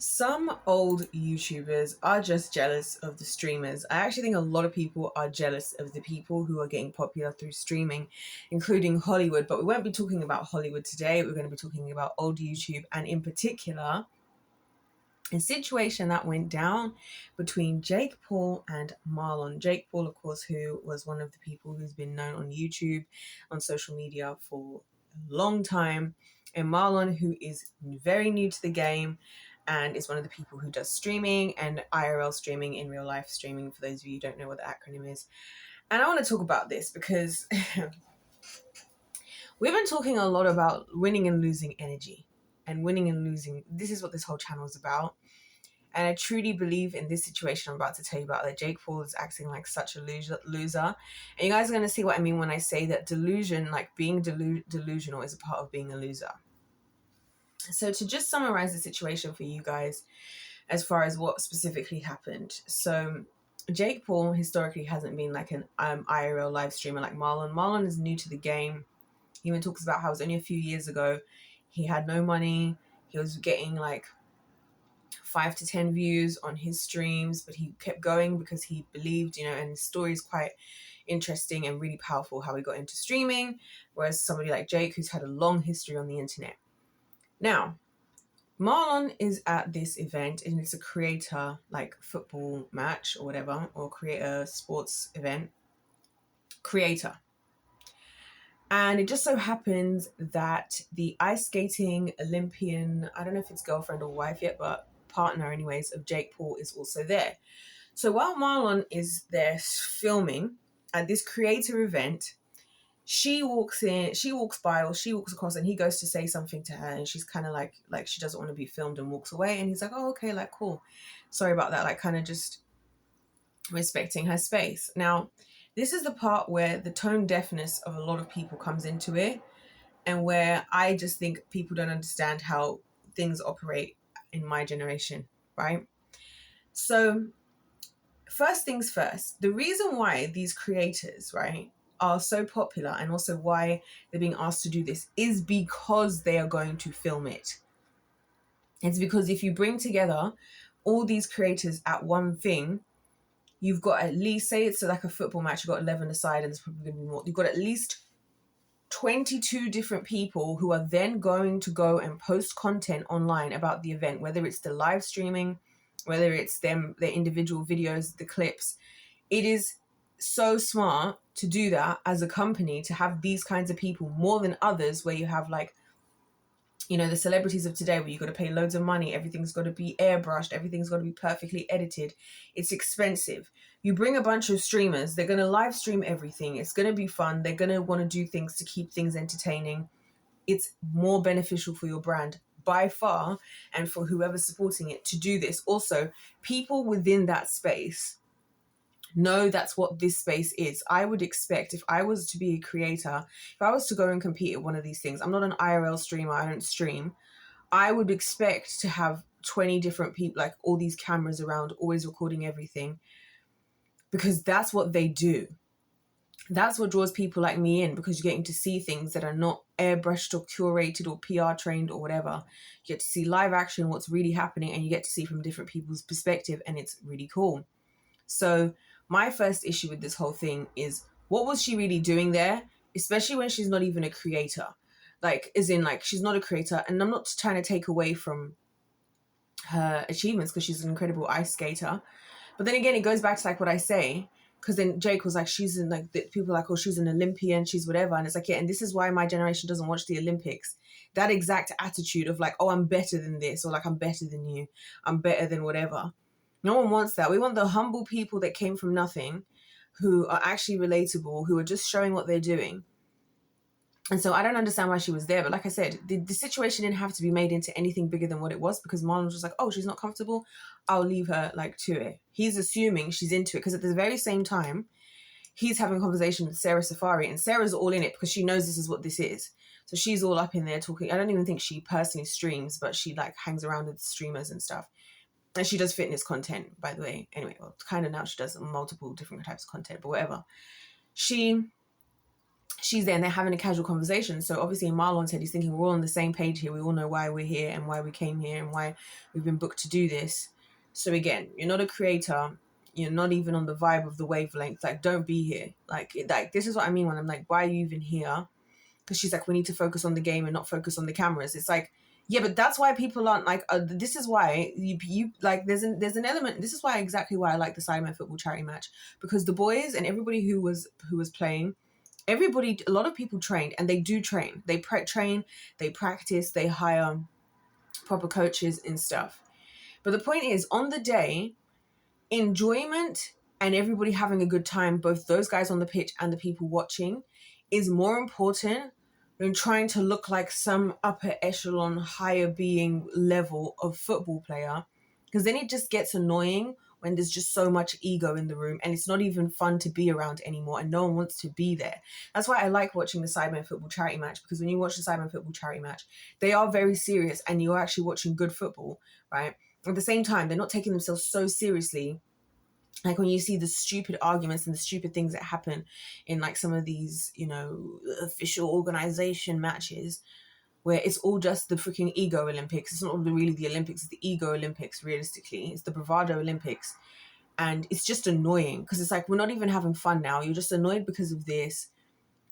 Some old YouTubers are just jealous of the streamers. I actually think a lot of people are jealous of the people who are getting popular through streaming, including Hollywood. But we won't be talking about Hollywood today. We're going to be talking about old YouTube, and in particular, a situation that went down between Jake Paul and Marlon. Jake Paul, of course, who was one of the people who's been known on YouTube, on social media for a long time, and Marlon, who is very new to the game and is one of the people who does streaming and IRL streaming, in real life streaming, for those of you who don't know what the acronym is. And I want to talk about this because we've been talking a lot about winning and losing energy, and winning and losing. This is what this whole channel is about. And I truly believe in this situation I'm about to tell you about, that Jake Paul is acting like such a loser. And you guys are going to see what I mean when I say that delusion, like being delusional, is a part of being a loser. So to just summarize the situation for you guys, as far as what specifically happened. So Jake Paul historically hasn't been like an IRL live streamer like Marlon. Marlon is new to the game. He even talks about how it was only a few years ago. He had no money. He was getting like 5 to 10 views on his streams, but he kept going because he believed, and his story is quite interesting and really powerful how he got into streaming, whereas somebody like Jake, who's had a long history on the internet. Now, Marlon is at this event, and it's a creator, like football match or whatever, or creator sports event. Creator. And it just so happens that the ice skating Olympian, I don't know if it's girlfriend or wife yet, but partner anyways, of Jake Paul is also there. So while Marlon is there filming at this creator event, she walks by, or she walks across, and he goes to say something to her, and she's kind of like she doesn't want to be filmed, and walks away. And he's like, oh, okay, like, cool. Sorry about that. Like, kind of just respecting her space. Now, this is the part where the tone deafness of a lot of people comes into it, and where I just think people don't understand how things operate in my generation, right? So first things first, the reason why these creators, right, are so popular, and also why they're being asked to do this, is because they are going to film it. It's because if you bring together all these creators at one thing, you've got at least, say it's like a football match, you've got 11 aside, and there's probably going to be more. You've got at least 22 different people who are then going to go and post content online about the event, whether it's the live streaming, whether it's their individual videos, the clips. It is so smart to do that as a company, to have these kinds of people more than others, where you have like, the celebrities of today, where you've got to pay loads of money, everything's got to be airbrushed, everything's got to be perfectly edited. It's expensive. You bring a bunch of streamers, they're going to live stream everything. It's going to be fun. They're going to want to do things to keep things entertaining. It's more beneficial for your brand by far, and for whoever's supporting it, to do this. Also, people within that space know that's what this space is. I would expect, if I was to be a creator, if I was to go and compete at one of these things, I'm not an IRL streamer, I don't stream, I would expect to have 20 different people, like all these cameras around, always recording everything, because that's what they do. That's what draws people like me in, because you're getting to see things that are not airbrushed or curated or PR trained or whatever. You get to see live action, what's really happening, and you get to see from different people's perspective, and it's really cool. So my first issue with this whole thing is, what was she really doing there? Especially when she's not even a creator. Like, as in, like, she's not a creator. And I'm not trying to take away from her achievements, because she's an incredible ice skater. But then again, it goes back to like what I say, because then Jake was like, she's in like, people are like, oh, she's an Olympian, she's whatever. And it's like, yeah, and this is why my generation doesn't watch the Olympics. That exact attitude of like, oh, I'm better than this, or like, I'm better than you, I'm better than whatever. No one wants that. We want the humble people that came from nothing, who are actually relatable, who are just showing what they're doing. And so I don't understand why she was there. But like I said, the situation didn't have to be made into anything bigger than what it was, because Marlon was just like, oh, she's not comfortable, I'll leave her like to it. He's assuming she's into it, because at the very same time, he's having a conversation with Sarah Safari, and Sarah's all in it because she knows this is what this is. So she's all up in there talking. I don't even think she personally streams, but she like hangs around with streamers and stuff. And she does fitness content, by the way. Anyway, well, kind of now she does multiple different types of content, but whatever. She she's there and they're having a casual conversation. So obviously in Marlon's head, he's thinking we're all on the same page here. We all know why we're here and why we came here and why we've been booked to do this. So again, you're not a creator. You're not even on the vibe of the wavelength. Like, don't be here. Like this is what I mean when I'm like, why are you even here? Because she's like, we need to focus on the game and not focus on the cameras. It's like, yeah, but that's why people aren't like, this is why you like, there's an element. This is why exactly why I like the Sidemen football charity match, because the boys and everybody who was playing, everybody, a lot of people trained, and they do train. They train, they practice, they hire proper coaches and stuff. But the point is, on the day, enjoyment and everybody having a good time, both those guys on the pitch and the people watching, is more important than trying to look like some upper echelon, higher being level of football player. Because then it just gets annoying when there's just so much ego in the room and it's not even fun to be around anymore and no one wants to be there. That's why I like watching the Sidemen football charity match, because when you watch the Sidemen football charity match, they are very serious and you're actually watching good football, right? At the same time, they're not taking themselves so seriously. Like when you see the stupid arguments and the stupid things that happen in like some of these, you know, official organization matches, where it's all just the freaking ego Olympics. It's not really the Olympics, it's the ego Olympics, realistically. It's the bravado Olympics. And it's just annoying because it's like, we're not even having fun now. You're just annoyed because of this,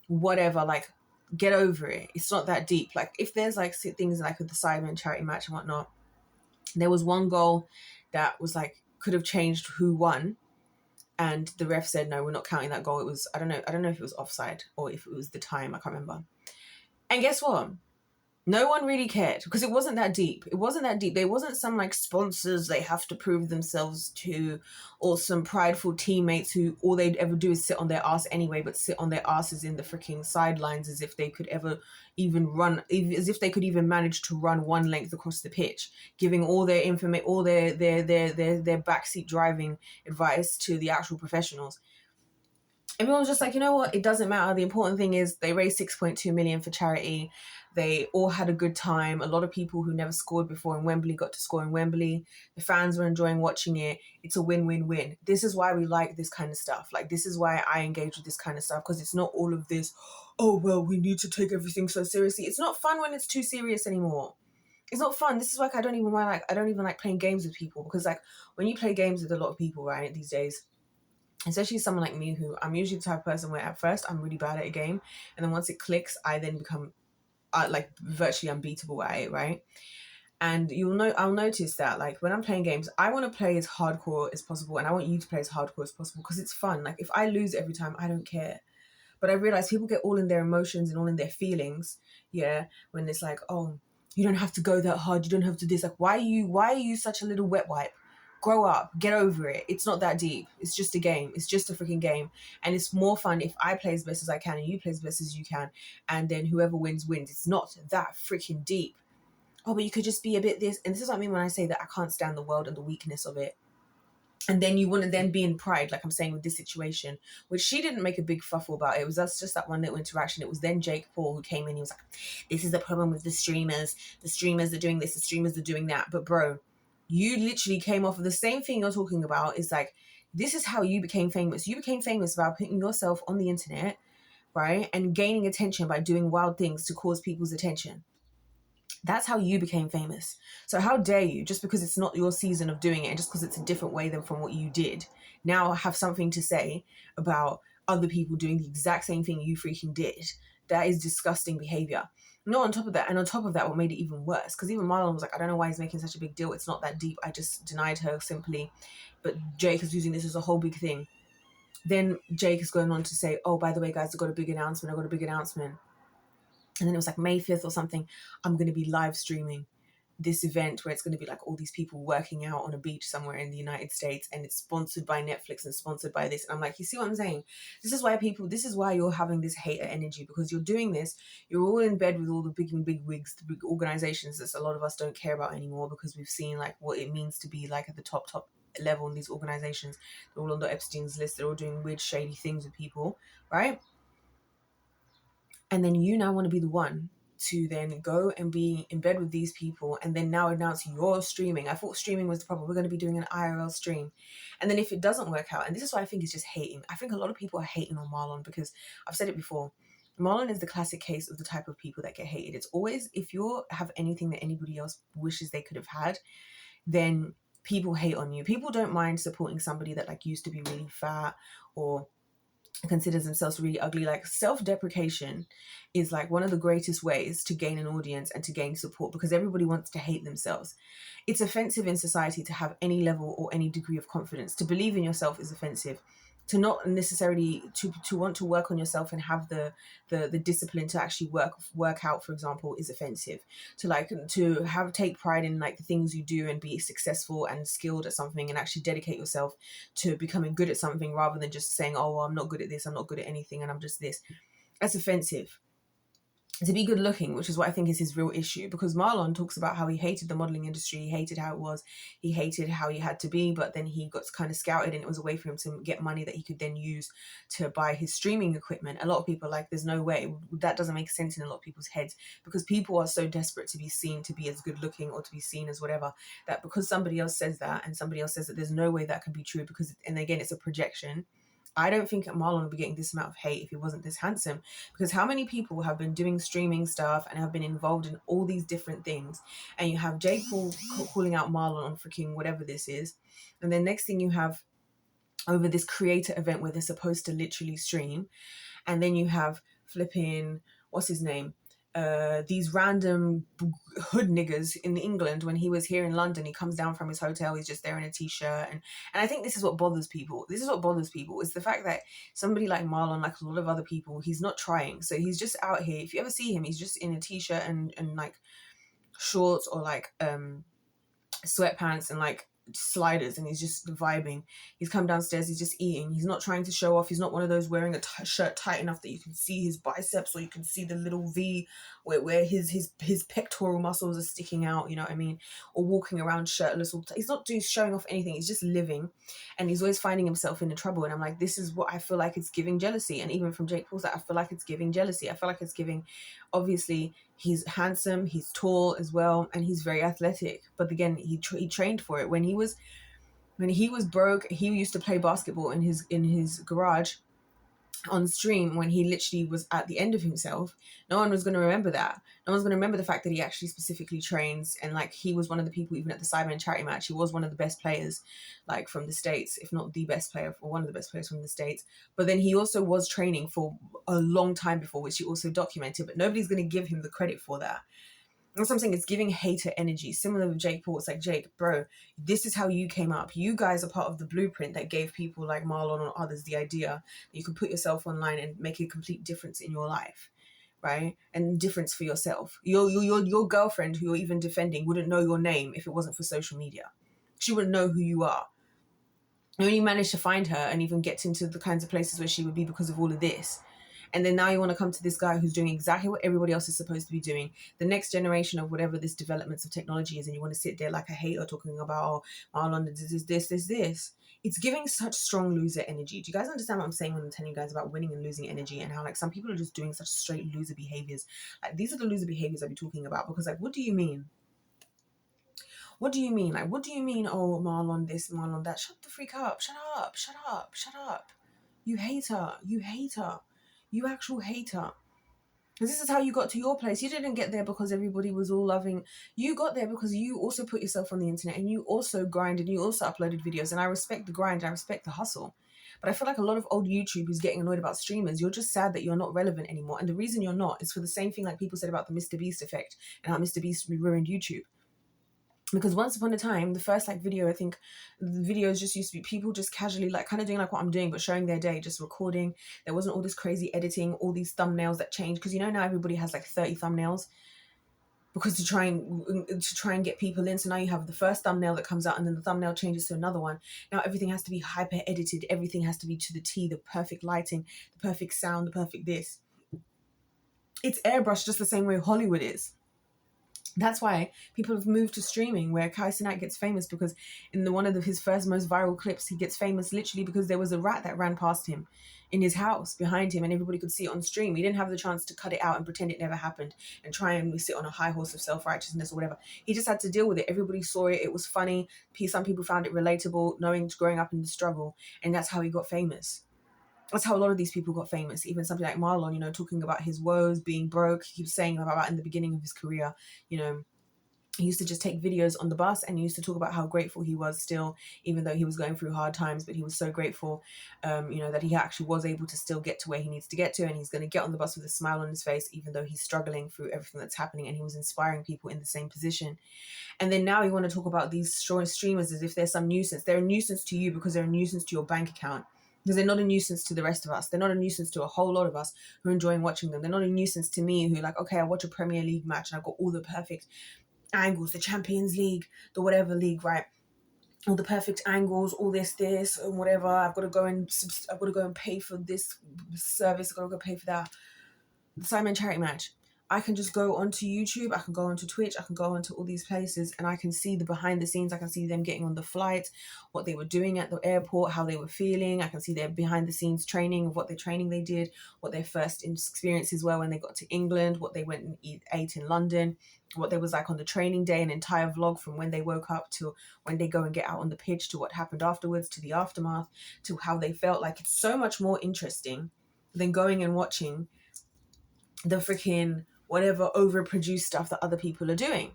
whatever, like, get over it. It's not that deep. Like, if there's like things like with the Sidemen charity match and whatnot, there was one goal that was like, could have changed who won. And the ref said, no, we're not counting that goal. It was, I don't know if it was offside or if it was the time, I can't remember. And guess what? No one really cared because it wasn't that deep. It wasn't that deep. There wasn't some like sponsors they have to prove themselves to, or some prideful teammates who all they'd ever do is sit on their ass anyway, but sit on their asses in the freaking sidelines as if they could ever even run, as if they could even manage to run one length across the pitch, giving all their information, all their backseat driving advice to the actual professionals. Everyone was just like, you know what? It doesn't matter. The important thing is they raised 6.2 million for charity. They all had a good time. A lot of people who never scored before in Wembley got to score in Wembley. The fans were enjoying watching it. It's a win-win-win. This is why we like this kind of stuff. Like, this is why I engage with this kind of stuff, because it's not all of this, oh, well, we need to take everything so seriously. It's not fun when it's too serious anymore. It's not fun. This is why I don't even like playing games with people, because like when you play games with a lot of people, right, these days, especially someone like me, who I'm usually the type of person where at first I'm really bad at a game, and then once it clicks, I then become like virtually unbeatable at it, right? And I'll notice that like when I'm playing games, I want to play as hardcore as possible, and I want you to play as hardcore as possible because it's fun. Like if I lose every time, I don't care. But I realize people get all in their emotions and all in their feelings, yeah, when it's like, oh, you don't have to go that hard, you don't have to this. Like, why are you such a little wet wipe? Grow up, get over it. It's not that deep. It's just a game. It's just a freaking game. And it's more fun if I play as best as I can and you play as best as you can. And then whoever wins, wins. It's not that freaking deep. Oh, but you could just be a bit this. And this is what I mean when I say that I can't stand the world and the weakness of it. And then you want to then be in pride, like I'm saying with this situation, which she didn't make a big fuffle about. It was just that one little interaction. It was then Jake Paul who came in. He was like, this is the problem with the streamers. The streamers are doing this. The streamers are doing that. But bro, you literally came off of the same thing you're talking about. Is like, this is how you became famous. You became famous by putting yourself on the internet, right? And gaining attention by doing wild things to cause people's attention. That's how you became famous. So how dare you, just because it's not your season of doing it, and just because it's a different way than from what you did, now have something to say about other people doing the exact same thing you freaking did. That is disgusting behavior. No, on top of that, what made it even worse, because even Marlon was like, I don't know why he's making such a big deal. It's not that deep. I just denied her simply. But Jake is using this as a whole big thing. Then Jake is going on to say, oh, by the way, guys, I got a big announcement. And then it was like May 5th or something, I'm going to be live streaming this event where it's going to be like all these people working out on a beach somewhere in the United States, and it's sponsored by Netflix and sponsored by this. And I'm like, you see what I'm saying? This is why you're having this hater energy, because you're doing this. You're all in bed with all the big wigs, the big organizations that a lot of us don't care about anymore, because we've seen like what it means to be like at the top level in these organizations. They're all on the Epstein's list. They're all doing weird, shady things with people, right? And then you now want to be the one to then go and be in bed with these people and then now announce you're streaming. I thought streaming was the problem. We're going to be doing an IRL stream. And then if it doesn't work out, and this is what I think is just hating. I think a lot of people are hating on Marlon, because I've said it before. Marlon is the classic case of the type of people that get hated. It's always, if you have anything that anybody else wishes they could have had, then people hate on you. People don't mind supporting somebody that like used to be really fat or considers themselves really ugly. Like, self-deprecation is like one of the greatest ways to gain an audience and to gain support, because everybody wants to hate themselves. It's offensive in society to have any level or any degree of confidence. To believe in yourself is offensive. To not necessarily to want to work on yourself and have the discipline to actually work out, for example, is offensive. To like to have take pride in like the things you do and be successful and skilled at something and actually dedicate yourself to becoming good at something, rather than just saying, oh, well, I'm not good at this, I'm not good at anything, and I'm just this. That's offensive. To be good looking, which is what I think is his real issue, because Marlon talks about how he hated the modeling industry, he hated how it was, he hated how he had to be, but then he got kind of scouted and it was a way for him to get money that he could then use to buy his streaming equipment. A lot of people are like, there's no way, that doesn't make sense in a lot of people's heads, because people are so desperate to be seen to be as good looking or to be seen as whatever, that because somebody else says that and somebody else says that, there's no way that can be true, because, and again, it's a projection. I don't think Marlon would be getting this amount of hate if he wasn't this handsome, because how many people have been doing streaming stuff and have been involved in all these different things, and you have Jake Paul calling out Marlon on freaking whatever this is, and then next thing you have over this creator event where they're supposed to literally stream, and then you have flipping, what's his name, these random hood niggers in England. When he was here in London, he comes down from his hotel, he's just there in a t-shirt, and I think this is what bothers people. This is what bothers people, is the fact that somebody like Marlon, like a lot of other people, he's not trying. So he's just out here. If you ever see him, he's just in a t-shirt and like shorts, or like sweatpants and like sliders, and he's just vibing. He's come downstairs, he's just eating, he's not trying to show off. He's not one of those wearing a shirt tight enough that you can see his biceps, or you can see the little V where his pectoral muscles are sticking out, you know what I mean, or walking around shirtless. He's not showing off anything. He's just living, and he's always finding himself in the trouble. And I'm like, this is what I feel like it's giving jealousy. And even from Jake Paul's, I feel like it's giving jealousy. I feel like it's giving, obviously he's handsome, he's tall as well, and he's very athletic, but again, he trained for it. When he was broke, he used to play basketball in his garage on stream, when he literally was at the end of himself. No one was going to remember that. No one's going to remember the fact that he actually specifically trains, and like, he was one of the people, even at the Cyberman charity match, he was one of the best players, like from the States, if not the best player, or one of the best players from the States. But then he also was training for a long time before, which he also documented, but nobody's going to give him the credit for that. That's what I'm saying. It's giving hater energy. Similar with Jake Paul. It's like, Jake, bro, this is how you came up. You guys are part of the blueprint that gave people like Marlon or others the idea that you can put yourself online and make a complete difference in your life, right? And difference for yourself. Your girlfriend, who you're even defending, wouldn't know your name if it wasn't for social media. She wouldn't know who you are. You only managed to find her and even get into the kinds of places where she would be because of all of this. And then now you want to come to this guy who's doing exactly what everybody else is supposed to be doing, the next generation of whatever this developments of technology is, and you want to sit there like a hater talking about, oh, Marlon, this. It's giving such strong loser energy. Do you guys understand what I'm saying when I'm telling you guys about winning and losing energy, and how like some people are just doing such straight loser behaviors? Like, these are the loser behaviors I'll be talking about, because like, what do you mean? What do you mean? Like, what do you mean? Oh, Marlon this, Marlon that. Shut the freak up. Shut up. You hater. You actual hater. This is how you got to your place. You didn't get there because everybody was all loving. You got there because you also put yourself on the internet, and you also grind, and you also uploaded videos. And I respect the grind, and I respect the hustle. But I feel like a lot of old YouTubers getting annoyed about streamers. You're just sad that you're not relevant anymore. And the reason you're not is for the same thing like people said about the Mr. Beast effect and how Mr. Beast ruined YouTube. Because once upon a time, the first like video, I think the videos just used to be people just casually like kind of doing like what I'm doing, but showing their day, just recording. There wasn't all this crazy editing, all these thumbnails that change. Because you know, now everybody has like 30 thumbnails, because to try and get people in. So now you have the first thumbnail that comes out, and then the thumbnail changes to another one. Now everything has to be hyper edited. Everything has to be to the T, the perfect lighting, the perfect sound, the perfect this. It's airbrushed just the same way Hollywood is. That's why people have moved to streaming, where Kai Cenat gets famous, because in one of his first most viral clips, he gets famous literally because there was a rat that ran past him in his house behind him, and everybody could see it on stream. He didn't have the chance to cut it out and pretend it never happened and try and sit on a high horse of self-righteousness or whatever. He just had to deal with it. Everybody saw it. It was funny. Some people found it relatable, growing up in the struggle, and that's how he got famous. That's how a lot of these people got famous. Even something like Marlon, you know, talking about his woes, being broke. He keeps saying about in the beginning of his career, you know, he used to just take videos on the bus and he used to talk about how grateful he was still, even though he was going through hard times, but he was so grateful, you know, that he actually was able to still get to where he needs to get to. And he's going to get on the bus with a smile on his face, even though he's struggling through everything that's happening. And he was inspiring people in the same position. And then now you want to talk about these streamers as if they're some nuisance. They're a nuisance to you because they're a nuisance to your bank account. Because they're not a nuisance to the rest of us. They're not a nuisance to a whole lot of us who are enjoying watching them. They're not a nuisance to me who like, okay, I watch a Premier League match and I've got all the perfect angles, the Champions League, the whatever league, right? All the perfect angles, all this and whatever. I've got to go and pay for this service. I've got to go pay for that. The Simon charity match. I can just go onto YouTube, I can go onto Twitch, I can go onto all these places and I can see the behind the scenes. I can see them getting on the flight, what they were doing at the airport, how they were feeling. I can see their behind the scenes training of what their training they did, what their first experiences were when they got to England, what they went and ate in London, what they was like on the training day, an entire vlog from when they woke up to when they go and get out on the pitch, to what happened afterwards, to the aftermath, to how they felt. Like, it's so much more interesting than going and watching the freaking whatever overproduced stuff that other people are doing.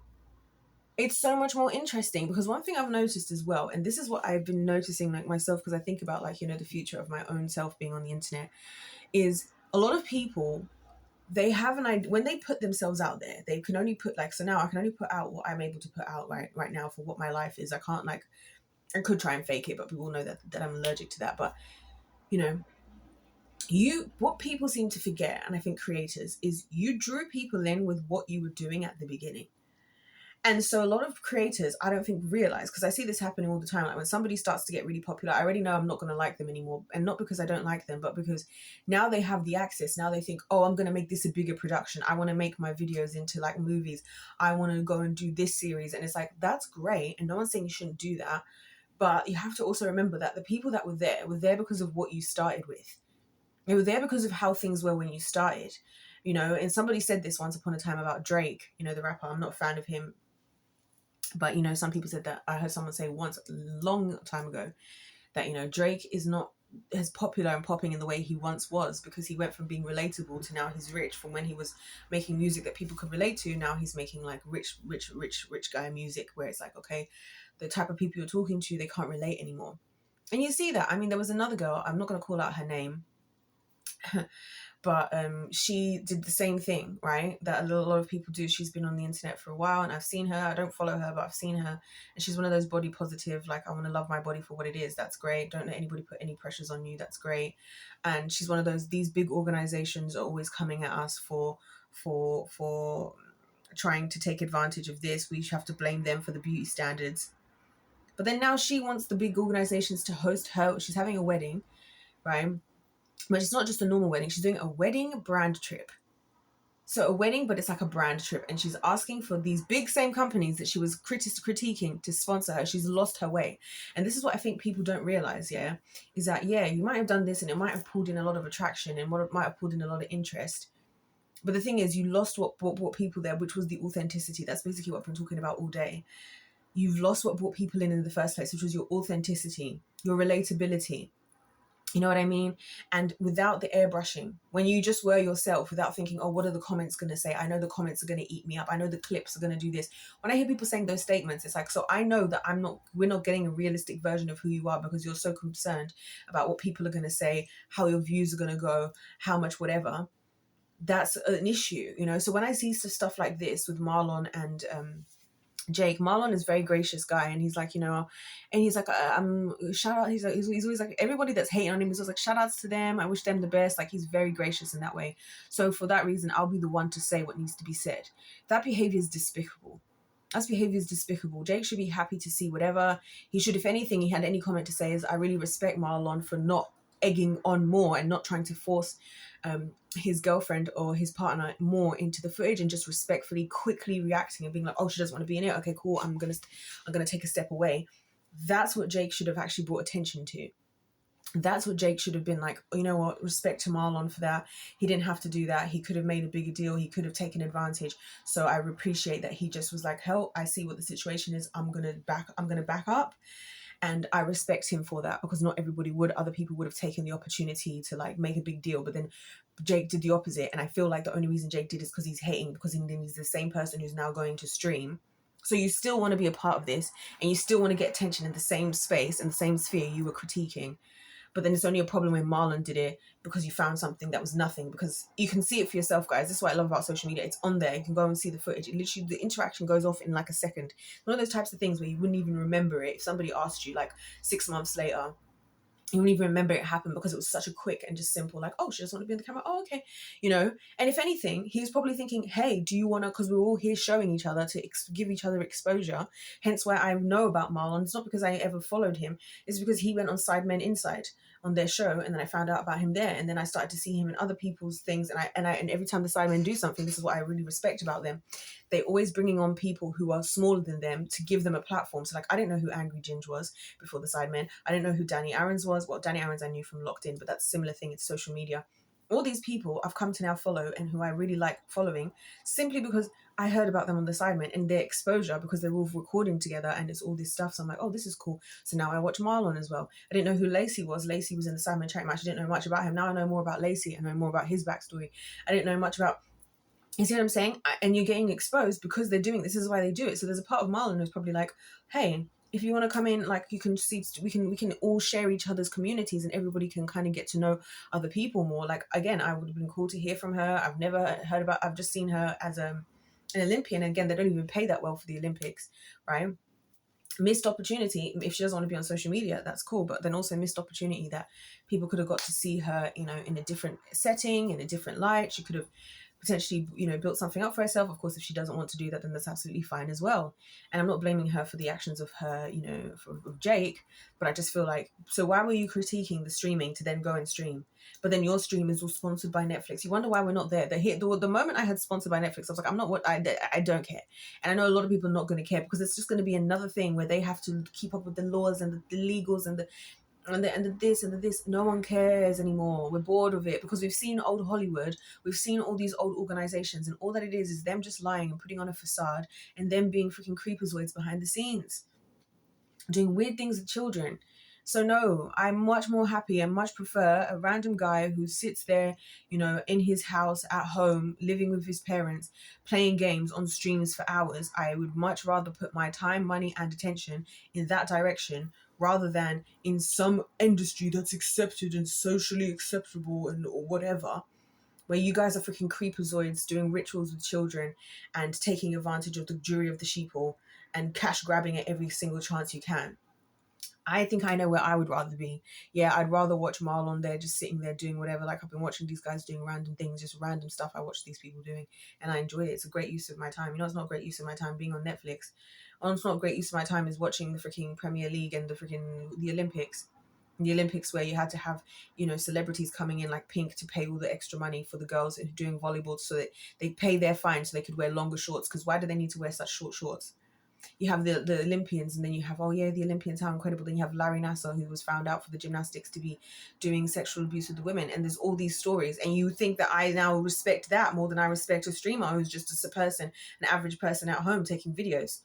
It's so much more interesting because one thing I've noticed as well, and this is what I've been noticing like myself, because I think about like, you know, the future of my own self being on the internet, is a lot of people, they have an idea when they put themselves out there. They can only put like, so now I can only put out what I'm able to put out right now for what my life is. I can't like, I could try and fake it, but people know that I'm allergic to that. But you know, what people seem to forget, and I think creators, is you drew people in with what you were doing at the beginning. And so a lot of creators, I don't think realize, because I see this happening all the time, like when somebody starts to get really popular, I already know I'm not going to like them anymore. And not because I don't like them, but because now they have the access. Now they think, oh, I'm going to make this a bigger production. I want to make my videos into like movies. I want to go and do this series. And it's like, that's great. And no one's saying you shouldn't do that. But you have to also remember that the people that were there because of what you started with. They were there because of how things were when you started, you know. And somebody said this once upon a time about Drake, you know, the rapper. I'm not a fan of him, but you know, some people said that. I heard someone say once, a long time ago, that, you know, Drake is not as popular and popping in the way he once was, because he went from being relatable to now he's rich. From when he was making music that people could relate to, now he's making like rich guy music, where it's like, okay, the type of people you're talking to, they can't relate anymore. And you see that. I mean, there was another girl, I'm not going to call out her name, but she did the same thing, right, that a lot of people do. She's been on the internet for a while, and I've seen her. I don't follow her, but I've seen her, and she's one of those body positive, like, I want to love my body for what it is. That's great. Don't let anybody put any pressures on you. That's great. And she's one of those, these big organizations are always coming at us for trying to take advantage of this. We have to blame them for the beauty standards. But then now she wants the big organizations to host her. She's having a wedding, right? But it's not just a normal wedding. She's doing a wedding brand trip. So a wedding, but it's like a brand trip. And she's asking for these big same companies that she was critiquing to sponsor her. She's lost her way. And this is what I think people don't realize, yeah, is that, yeah, you might have done this and it might have pulled in a lot of attraction and what might have pulled in a lot of interest. But the thing is, you lost what brought people there, which was the authenticity. That's basically what I've been talking about all day. You've lost what brought people in the first place, which was your authenticity, your relatability. You know what I mean? And without the airbrushing, when you just were yourself, without thinking, oh, what are the comments going to say? I know the comments are going to eat me up. I know the clips are going to do this. When I hear people saying those statements, it's like, so I know that we're not getting a realistic version of who you are, because you're so concerned about what people are going to say, how your views are going to go, how much whatever. That's an issue, you know? So when I see stuff like this with Marlon and Jake, Marlon is a very gracious guy, and he's like, you know, and he's like, shout out. He's always like, everybody that's hating on him, he's always like, shout outs to them. I wish them the best. Like, he's very gracious in that way. So for that reason, I'll be the one to say what needs to be said. That behavior is despicable. That's behavior is despicable. Jake should be happy to see whatever he should. If anything, he had any comment to say is, I really respect Marlon for not egging on more and not trying to force his girlfriend or his partner more into the footage, and just respectfully, quickly reacting and being like, oh, she doesn't want to be in it. Okay, cool. I'm gonna take a step away. That's what Jake should have actually brought attention to. That's what Jake should have been like. You know what? Respect to Marlon for that. He didn't have to do that. He could have made a bigger deal. He could have taken advantage. So I appreciate that he just was like, "Hell, I see what the situation is. I'm gonna back up." And I respect him for that, because not everybody would. Other people would have taken the opportunity to like make a big deal, but then Jake did the opposite. And I feel like the only reason Jake did is because he's hating, because he's the same person who's now going to stream. So you still want to be a part of this, and you still want to get attention in the same space and the same sphere you were critiquing. But then it's only a problem when Marlon did it because you found something that was nothing. Because you can see it for yourself, guys. This is what I love about social media. It's on there. You can go and see the footage. It literally, the interaction goes off in like a second. One of those types of things where you wouldn't even remember it if somebody asked you like 6 months later. You wouldn't even remember it happened, because it was such a quick and just simple, like, oh, she doesn't want to be on the camera. Oh, okay. And if anything, he was probably thinking, hey, do you want to, because we're all here showing each other to give each other exposure. Hence why I know about Marlon. It's not because I ever followed him. It's because he went on Sidemen Inside on their show, and then I found out about him there, and then I started to see him in other people's things, and every time the Sidemen do something, this is what I really respect about them. They always bringing on people who are smaller than them to give them a platform. So like, I didn't know who Angry Ginge was before the Sidemen. I didn't know who Danny Aarons was. Well, Danny Aarons I knew from Locked In, but that's a similar thing. It's social media. All these people I've come to now follow, and who I really like following, simply because I heard about them on the Sidemen and their exposure, because they're all recording together and it's all this stuff. So I'm like, oh, this is cool. So now I watch Marlon as well. I didn't know who Lacey was. Lacey was in the Sidemen track match. I didn't know much about him. Now I know more about Lacey. I know more about his backstory. I didn't know much about, you see what I'm saying? And you're getting exposed because they're doing this. This is why they do it. So there's a part of Marlon who's probably like, hey, if you want to come in, like, you can see, we can all share each other's communities, and everybody can kind of get to know other people more. Like, again, I would have been cool to hear from her. I've never heard about, I've just seen her as an Olympian. And again, they don't even pay that well for the Olympics, right? Missed opportunity. If she doesn't want to be on social media, that's cool, but then also missed opportunity that people could have got to see her, in a different setting, in a different light. She could have potentially, built something up for herself. Of course, if she doesn't want to do that, then that's absolutely fine as well. And I'm not blaming her for the actions of her, of Jake, but I just feel like, so why were you critiquing the streaming to then go and stream? But then your stream is all sponsored by Netflix. You wonder why we're not there. The moment I had sponsored by Netflix, I was like, I'm not what I don't care. And I know a lot of people are not going to care, because it's just going to be another thing where they have to keep up with the laws and the legals and the this and the this. No one cares anymore. We're bored of it, because we've seen old Hollywood, we've seen all these old organizations, and all that it is them just lying and putting on a facade, and them being freaking creepazoids behind the scenes, doing weird things with children. So no, I'm much more happy and much prefer a random guy who sits there, in his house at home, living with his parents, playing games on streams for hours. I would much rather put my time, money, and attention in that direction, rather than in some industry that's accepted and socially acceptable and or whatever, where you guys are freaking creepazoids doing rituals with children and taking advantage of the jury of the sheeple and cash grabbing at every single chance you can. I think I know where I would rather be. Yeah, I'd rather watch Marlon there, just sitting there doing whatever. Like, I've been watching these guys doing random things, just random stuff I watch these people doing, and I enjoy it. It's a great use of my time. It's not a great use of my time being on Netflix. It's not a great use of my time is watching the freaking Premier League and the Olympics. The Olympics, where you had to have, celebrities coming in like Pink to pay all the extra money for the girls doing volleyball, so that they pay their fine so they could wear longer shorts. Because why do they need to wear such short shorts? You have the Olympians, and then you have, oh yeah, the Olympians, how incredible. Then you have Larry Nassar, who was found out for the gymnastics to be doing sexual abuse with the women, and there's all these stories. And you think that I now respect that more than I respect a streamer who's just a person, an average person at home taking videos.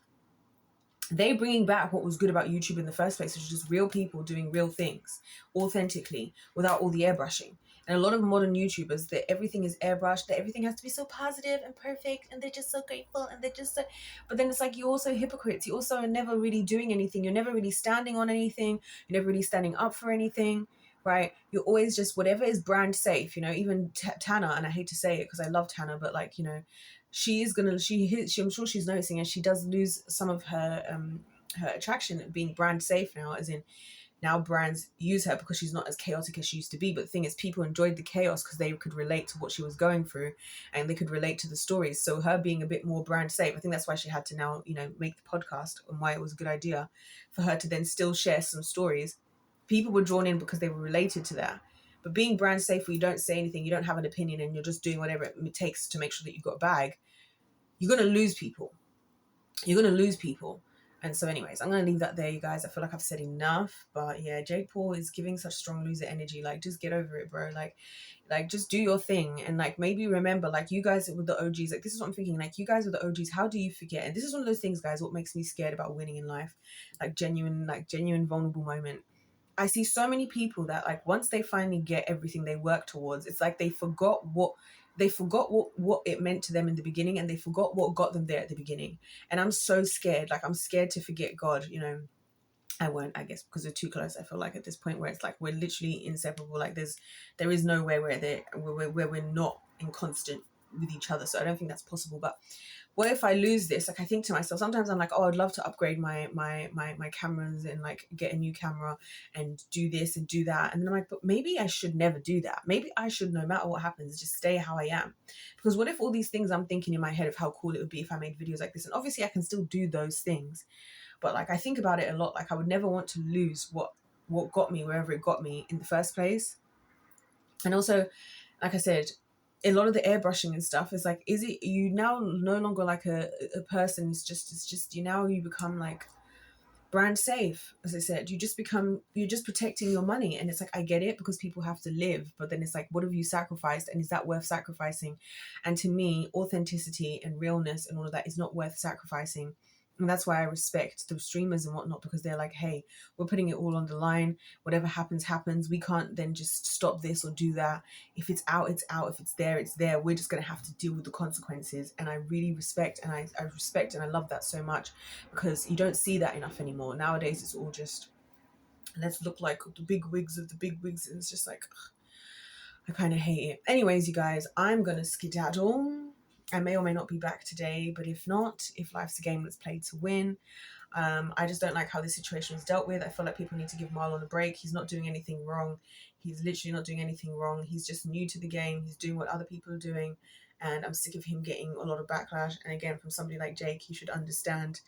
They bringing back what was good about YouTube in the first place, which is just real people doing real things authentically without all the airbrushing. And a lot of modern YouTubers, that everything is airbrushed, that everything has to be so positive and perfect, and they're just so grateful, and they're just so, but then it's like, you're also hypocrites. You also are never really doing anything. You're never really standing on anything. You're never really standing up for anything, right? You're always just whatever is brand safe, even Tana, and I hate to say it because I love Tana, but like, she is gonna, I'm sure she's noticing, and she does lose some of her attraction being brand safe now, as in now brands use her because she's not as chaotic as she used to be. But the thing is, people enjoyed the chaos because they could relate to what she was going through, and they could relate to the stories. So her being a bit more brand safe, I think that's why she had to now, make the podcast, and why it was a good idea for her to then still share some stories. People were drawn in because they were related to that. But being brand safe, where you don't say anything, you don't have an opinion, and you're just doing whatever it takes to make sure that you've got a bag, you're going to lose people. You're going to lose people. And so anyways, I'm going to leave that there, you guys. I feel like I've said enough. But yeah, Jake Paul is giving such strong loser energy. Like, just get over it, bro. Like just do your thing. And like, maybe remember, like, you guys with the OGs, like, this is what I'm thinking. Like, you guys with the OGs, how do you forget? And this is one of those things, guys, what makes me scared about winning in life. Like, genuine vulnerable moment. I see so many people that, like, once they finally get everything they work towards, it's like they forgot what it meant to them in the beginning, and they forgot what got them there at the beginning. And I'm so scared. Like, I'm scared to forget God, you know. I won't, I guess, because we're too close. I feel like at this point where it's like we're literally inseparable. Like, there is no way where we're not in constant with each other. So I don't think that's possible. But what if I lose this? Like, I think to myself, sometimes I'm like, oh, I'd love to upgrade my cameras and like get a new camera and do this and do that. And then I'm like, but maybe I should never do that. Maybe I should, no matter what happens, just stay how I am. Because what if all these things I'm thinking in my head of how cool it would be if I made videos like this, and obviously I can still do those things, but like, I think about it a lot. Like, I would never want to lose what got me wherever it got me in the first place. And also, like I said, a lot of the airbrushing and stuff is like, is it you now no longer like a person? It's just you now, you become like brand safe. As I said, you're just protecting your money. And it's like, I get it, because people have to live, but then it's like, what have you sacrificed, and is that worth sacrificing? And to me, authenticity and realness and all of that is not worth sacrificing. And that's why I respect the streamers and whatnot, because they're like, hey, we're putting it all on the line. Whatever happens, happens. We can't then just stop this or do that. If it's out, it's out. If it's there, it's there. We're just going to have to deal with the consequences. And I really respect, and I respect and I love that so much, because you don't see that enough anymore. Nowadays, it's all just, let's look like the big wigs of the big wigs. And it's just like, ugh, I kind of hate it. Anyways, you guys, I'm going to skedaddle. I may or may not be back today, but if not, if life's a game that's played to win. I just don't like how this situation was dealt with. I feel like people need to give Marlon a break. He's not doing anything wrong. He's literally not doing anything wrong. He's just new to the game. He's doing what other people are doing. And I'm sick of him getting a lot of backlash. And again, from somebody like Jake, he should understand.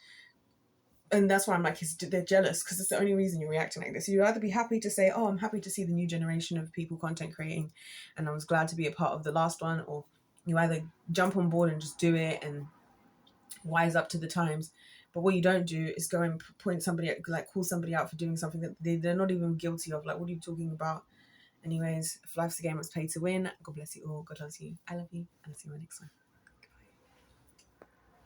And that's why I'm like, they're jealous, because it's the only reason you're reacting like this. You'd either be happy to say, oh, I'm happy to see the new generation of people content creating, and I was glad to be a part of the last one, or you either jump on board and just do it and wise up to the times. But what you don't do is go and point somebody, like call somebody out for doing something that they're not even guilty of. Like, what are you talking about? Anyways, if life's a game, it's played to win. God bless you all. God loves you. I love you. And I'll see you in my next one.